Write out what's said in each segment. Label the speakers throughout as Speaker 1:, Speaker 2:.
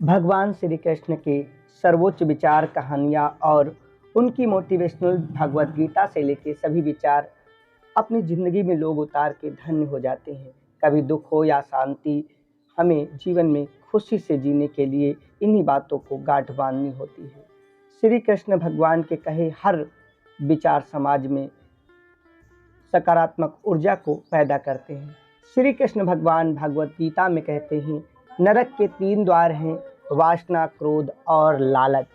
Speaker 1: भगवान श्री कृष्ण के सर्वोच्च विचार, कहानियाँ और उनकी मोटिवेशनल भगवत गीता से लेके सभी विचार अपनी ज़िंदगी में लोग उतार के धन्य हो जाते हैं। कभी दुख हो या शांति, हमें जीवन में खुशी से जीने के लिए इन्हीं बातों को गांठ बांधनी होती है। श्री कृष्ण भगवान के कहे हर विचार समाज में सकारात्मक ऊर्जा को पैदा करते हैं। श्री कृष्ण भगवान भगवत गीता में कहते हैं, नरक के 3 द्वार हैं, वासना, क्रोध और लालच।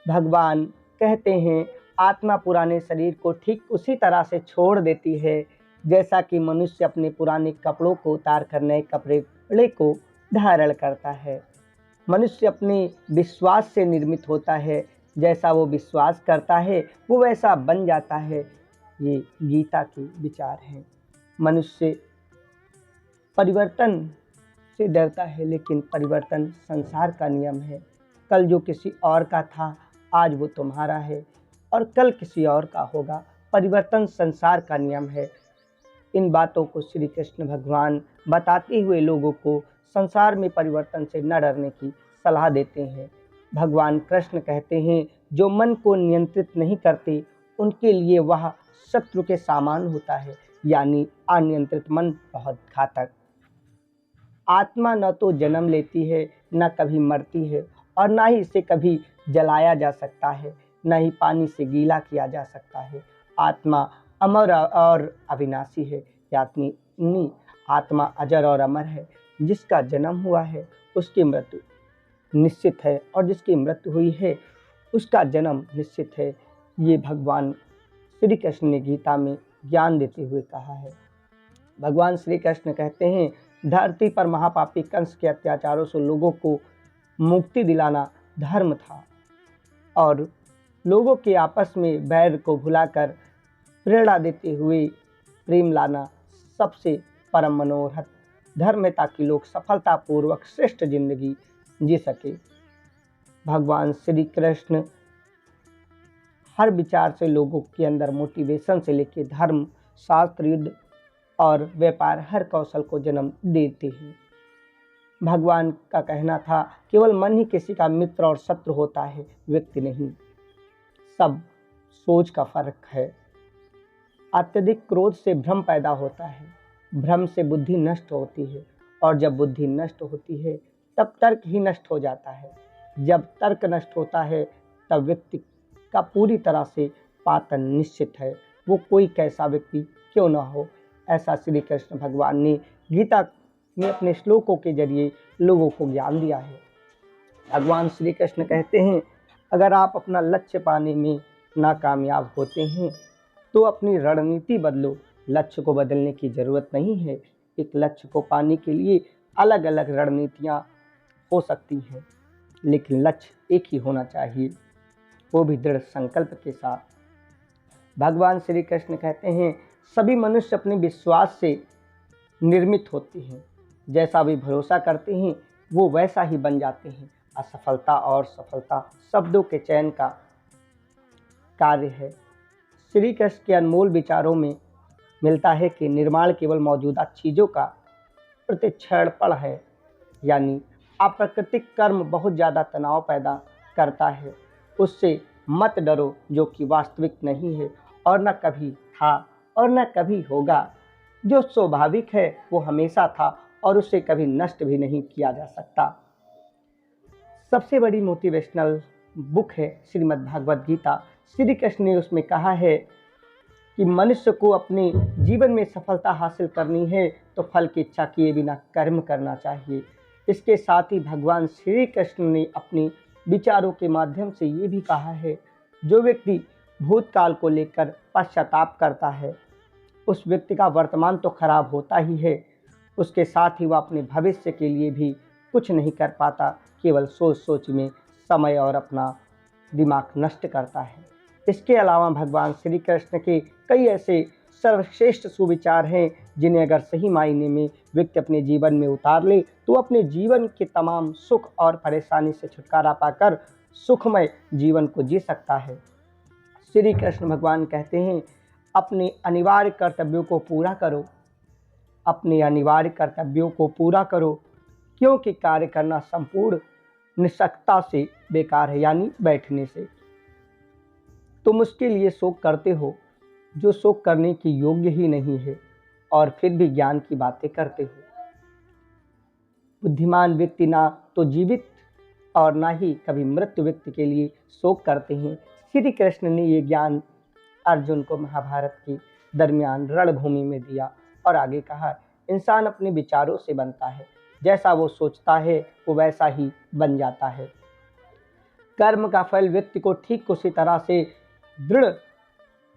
Speaker 1: भगवान कहते हैं, आत्मा पुराने शरीर को ठीक उसी तरह से छोड़ देती है जैसा कि मनुष्य अपने पुराने कपड़ों को उतार कर नए कपड़े को धारण करता है। मनुष्य अपने विश्वास से निर्मित होता है, जैसा वो विश्वास करता है वो वैसा बन जाता है। ये गीता के विचार हैं। मनुष्य परिवर्तन से डरता है, लेकिन परिवर्तन संसार का नियम है। कल जो किसी और का था, आज वो तुम्हारा है और कल किसी और का होगा। परिवर्तन संसार का नियम है। इन बातों को श्री कृष्ण भगवान बताते हुए लोगों को संसार में परिवर्तन से न डरने की सलाह देते हैं। भगवान कृष्ण कहते हैं, जो मन को नियंत्रित नहीं करते उनके लिए वह शत्रु के समान होता है, यानी अनियंत्रित मन बहुत घातक। आत्मा न तो जन्म लेती है, न कभी मरती है और न ही इसे कभी जलाया जा सकता है, न ही पानी से गीला किया जा सकता है। आत्मा अमर और अविनाशी है, यानी आत्मा अजर और अमर है। जिसका जन्म हुआ है उसकी मृत्यु निश्चित है और जिसकी मृत्यु हुई है उसका जन्म निश्चित है। ये भगवान श्री कृष्ण ने गीता में ज्ञान देते हुए कहा है। भगवान श्री कृष्ण कहते हैं, धरती पर महापापी कंस के अत्याचारों से लोगों को मुक्ति दिलाना धर्म था और लोगों के आपस में बैर को भुलाकर प्रेरणा देते हुए प्रेम लाना सबसे परम मनोरथ धर्म है, ताकि लोग सफलतापूर्वक श्रेष्ठ जिंदगी जी सके। भगवान श्री कृष्ण हर विचार से लोगों के अंदर मोटिवेशन से लेकर धर्म, शास्त्र, युद्ध और व्यापार हर कौशल को जन्म देते हैं। भगवान का कहना था, केवल मन ही किसी का मित्र और शत्रु होता है, व्यक्ति नहीं। सब सोच का फर्क है। अत्यधिक क्रोध से भ्रम पैदा होता है, भ्रम से बुद्धि नष्ट होती है और जब बुद्धि नष्ट होती है तब तर्क ही नष्ट हो जाता है। जब तर्क नष्ट होता है तब व्यक्ति का पूरी तरह से पातन निश्चित है, वो कोई कैसा व्यक्ति क्यों ना हो। ऐसा श्री कृष्ण भगवान ने गीता में अपने श्लोकों के जरिए लोगों को ज्ञान दिया है। भगवान श्री कृष्ण कहते हैं, अगर आप अपना लक्ष्य पाने में नाकामयाब होते हैं तो अपनी रणनीति बदलो। लक्ष्य को बदलने की ज़रूरत नहीं है। एक लक्ष्य को पाने के लिए अलग अलग रणनीतियाँ हो सकती हैं, लेकिन लक्ष्य एक ही होना चाहिए, वो भी दृढ़ संकल्प के साथ। भगवान श्री कृष्ण कहते हैं, सभी मनुष्य अपने विश्वास से निर्मित होते हैं। जैसा वे भरोसा करते हैं वो वैसा ही बन जाते हैं। असफलता और सफलता शब्दों के चयन का कार्य है। श्री कृष्ण के अनमोल विचारों में मिलता है कि निर्माण केवल मौजूदा चीज़ों का प्रतिक्षेपण है, यानी अप्राकृतिक कर्म बहुत ज़्यादा तनाव पैदा करता है। उससे मत डरो जो कि वास्तविक नहीं है और न कभी था और न कभी होगा। जो स्वाभाविक है वो हमेशा था और उसे कभी नष्ट भी नहीं किया जा सकता। सबसे बड़ी मोटिवेशनल बुक है श्रीमद् भागवत गीता। श्री कृष्ण ने उसमें कहा है कि मनुष्य को अपने जीवन में सफलता हासिल करनी है तो फल की इच्छा किए बिना कर्म करना चाहिए। इसके साथ ही भगवान श्री कृष्ण ने अपने विचारों के माध्यम से ये भी कहा है, जो व्यक्ति भूतकाल को लेकर पश्चाताप करता है उस व्यक्ति का वर्तमान तो खराब होता ही है, उसके साथ ही वह अपने भविष्य के लिए भी कुछ नहीं कर पाता, केवल सोच सोच में समय और अपना दिमाग नष्ट करता है। इसके अलावा भगवान श्री कृष्ण के कई ऐसे सर्वश्रेष्ठ सुविचार हैं जिन्हें अगर सही मायने में व्यक्ति अपने जीवन में उतार ले तो अपने जीवन के तमाम सुख और परेशानी से छुटकारा पाकर सुखमय जीवन को जी सकता है। श्री कृष्ण भगवान कहते हैं, अपने अनिवार्य कर्तव्यों को पूरा करो, अपने अनिवार्य कर्तव्यों को पूरा करो, क्योंकि कार्य करना संपूर्ण निस्सक्ता से बेकार है, यानी बैठने से। तुम उसके लिए शोक करते हो जो शोक करने की योग्य ही नहीं है, और फिर भी ज्ञान की बातें करते हो। बुद्धिमान व्यक्ति ना तो जीवित और ना ही कभी मृत व्यक्ति के लिए शोक करते हैं। श्री कृष्ण ने ये ज्ञान अर्जुन को महाभारत के दरमियान रणभूमि में दिया और आगे कहा, इंसान अपने विचारों से बनता है, जैसा वो सोचता है वो वैसा ही बन जाता है। कर्म का फल व्यक्ति को ठीक उसी तरह से दृढ़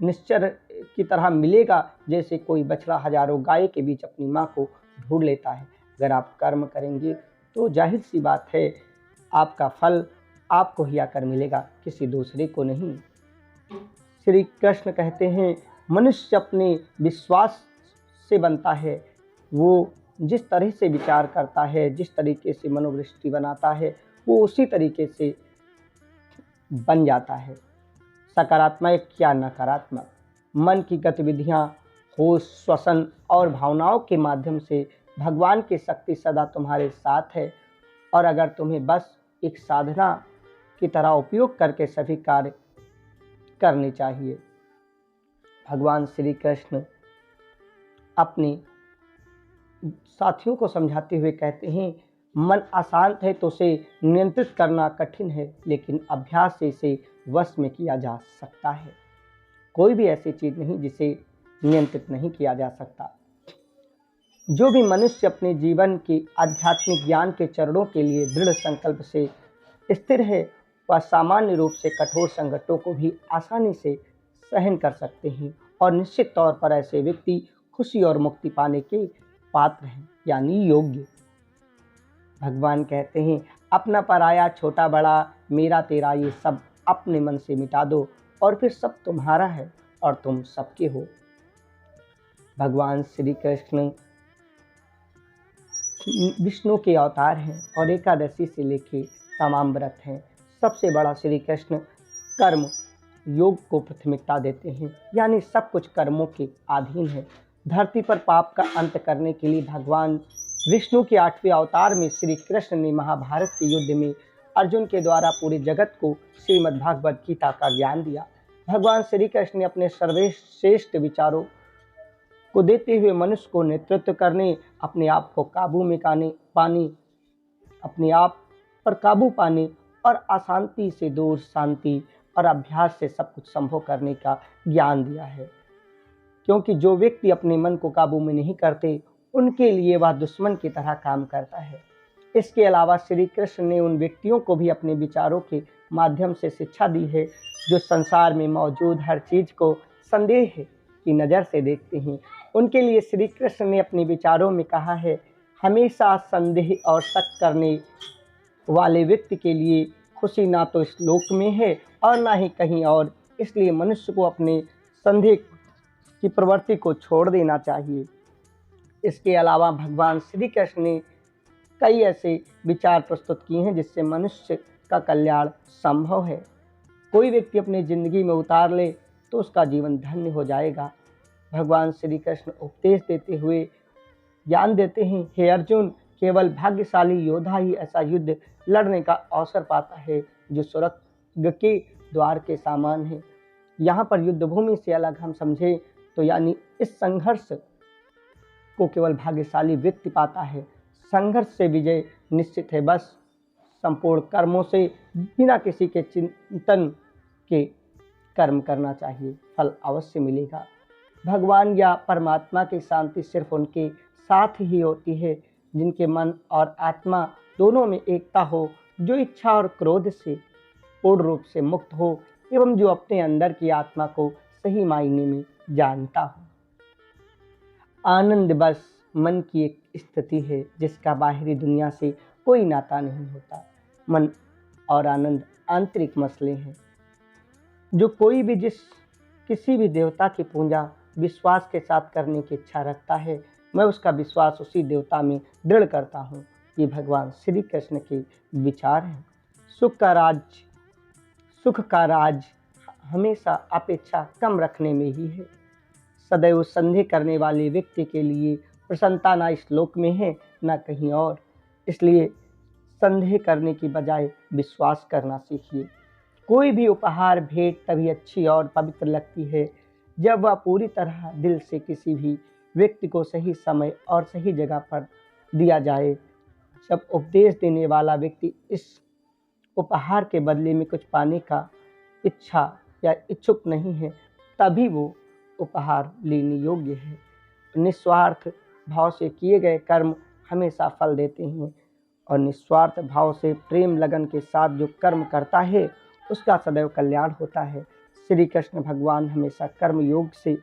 Speaker 1: निश्चय की तरह मिलेगा जैसे कोई बछड़ा हजारों गाय के बीच अपनी माँ को ढूंढ लेता है। अगर आप कर्म करेंगे तो जाहिर सी बात है आपका फल आपको ही आकर मिलेगा, किसी दूसरे को नहीं। श्री कृष्ण कहते हैं, मनुष्य अपने विश्वास से बनता है। वो जिस तरह से विचार करता है, जिस तरीके से मनोवृत्ति बनाता है, वो उसी तरीके से बन जाता है, सकारात्मक या नकारात्मक। मन की गतिविधियाँ, होश, श्वसन और भावनाओं के माध्यम से भगवान की शक्ति सदा तुम्हारे साथ है, और अगर तुम्हें बस एक साधना की तरह उपयोग करके सभी कार्य करने चाहिए। भगवान श्री कृष्ण अपने साथियों को समझाते हुए कहते हैं, मन अशांत है तो उसे नियंत्रित करना कठिन है, लेकिन अभ्यास से इसे वश में किया जा सकता है। कोई भी ऐसी चीज नहीं जिसे नियंत्रित नहीं किया जा सकता। जो भी मनुष्य अपने जीवन के आध्यात्मिक ज्ञान के चरणों के लिए दृढ़ संकल्प से स्थिर है, वह सामान्य रूप से कठोर संकटों को भी आसानी से सहन कर सकते हैं, और निश्चित तौर पर ऐसे व्यक्ति खुशी और मुक्ति पाने के पात्र हैं, यानी योग्य। भगवान कहते हैं, अपना पराया, छोटा बड़ा, मेरा तेरा, ये सब अपने मन से मिटा दो और फिर सब तुम्हारा है और तुम सबके हो। भगवान श्री कृष्ण विष्णु के अवतार हैं और एकादशी से लेके तमाम व्रत हैं। सबसे बड़ा श्री कृष्ण कर्म योग को प्राथमिकता देते हैं, यानी सब कुछ कर्मों के अधीन है। धरती पर पाप का अंत करने के लिए भगवान विष्णु के 8वें अवतार में श्री कृष्ण ने महाभारत के युद्ध में अर्जुन के द्वारा पूरे जगत को श्रीमद्भागवत गीता का ज्ञान दिया। भगवान श्री कृष्ण ने अपने सर्वश्रेष्ठ विचारों को देते हुए मनुष्य को नेतृत्व करने, अपने आप को काबू में पाने, अपने आप पर काबू पाने और अशांति से दूर शांति और अभ्यास से सब कुछ संभव करने का ज्ञान दिया है। क्योंकि जो व्यक्ति अपने मन को काबू में नहीं करते, उनके लिए वह दुश्मन की तरह काम करता है। इसके अलावा श्री कृष्ण ने उन व्यक्तियों को भी अपने विचारों के माध्यम से शिक्षा दी है जो संसार में मौजूद हर चीज को संदेह की नज़र से देखते हैं। उनके लिए श्री कृष्ण ने अपने विचारों में कहा है, हमेशा संदेह और शक करने वाले व्यक्ति के लिए खुशी ना तो इस लोक में है और ना ही कहीं और। इसलिए मनुष्य को अपने संदेह की प्रवृत्ति को छोड़ देना चाहिए। इसके अलावा भगवान श्री कृष्ण ने कई ऐसे विचार प्रस्तुत किए हैं जिससे मनुष्य का कल्याण संभव है। कोई व्यक्ति अपनी जिंदगी में उतार ले तो उसका जीवन धन्य हो जाएगा। भगवान श्री कृष्ण उपदेश देते हुए ज्ञान देते हैं, हे अर्जुन, केवल भाग्यशाली योद्धा ही ऐसा युद्ध लड़ने का अवसर पाता है जो स्वर्ग के द्वार के समान है। यहाँ पर युद्ध भूमि से अलग हम समझें तो यानी इस संघर्ष को केवल भाग्यशाली व्यक्ति पाता है। संघर्ष से विजय निश्चित है। बस संपूर्ण कर्मों से बिना किसी के चिंतन के कर्म करना चाहिए, फल अवश्य मिलेगा। भगवान या परमात्मा की शांति सिर्फ उनके साथ ही होती है जिनके मन और आत्मा दोनों में एकता हो, जो इच्छा और क्रोध से पूर्ण रूप से मुक्त हो एवं जो अपने अंदर की आत्मा को सही मायने में जानता हो। आनंद बस मन की एक स्थिति है जिसका बाहरी दुनिया से कोई नाता नहीं होता। मन और आनंद आंतरिक मसले हैं। जो कोई भी किसी भी देवता की पूजा विश्वास के साथ करने की इच्छा रखता है, मैं उसका विश्वास उसी देवता में दृढ़ करता हूँ। ये भगवान श्री कृष्ण के विचार हैं। सुख का राज हमेशा अपेक्षा कम रखने में ही है। सदैव संदेह करने वाले व्यक्ति के लिए प्रसन्नता ना इस लोक में है ना कहीं और। इसलिए संदेह करने की बजाय विश्वास करना सीखिए। कोई भी उपहार भेंट तभी अच्छी और पवित्र लगती है जब वह पूरी तरह दिल से किसी भी व्यक्ति को सही समय और सही जगह पर दिया जाए। जब उपदेश देने वाला व्यक्ति इस उपहार के बदले में कुछ पाने का इच्छा या इच्छुक नहीं है, तभी वो उपहार लेने योग्य है। निस्वार्थ भाव से किए गए कर्म हमेशा फल देते हैं और निस्वार्थ भाव से प्रेम लगन के साथ जो कर्म करता है उसका सदैव कल्याण होता है। श्री कृष्ण भगवान हमेशा कर्म योग से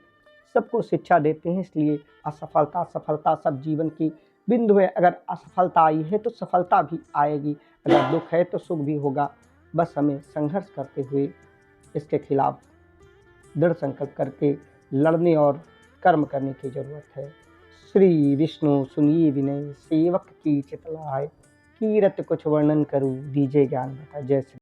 Speaker 1: सबको शिक्षा देते हैं, इसलिए असफलता सफलता सब जीवन की बिंदु है। अगर असफलता आई है तो सफलता भी आएगी, अगर दुख है तो सुख भी होगा। बस हमें संघर्ष करते हुए इसके खिलाफ दृढ़ संकल्प करके लड़ने और कर्म करने की जरूरत है। श्री विष्णु सुनिए विनय, सेवक की चितलाय, कीरत कुछ वर्णन करूँ दीजिए ज्ञान बता। जय श्री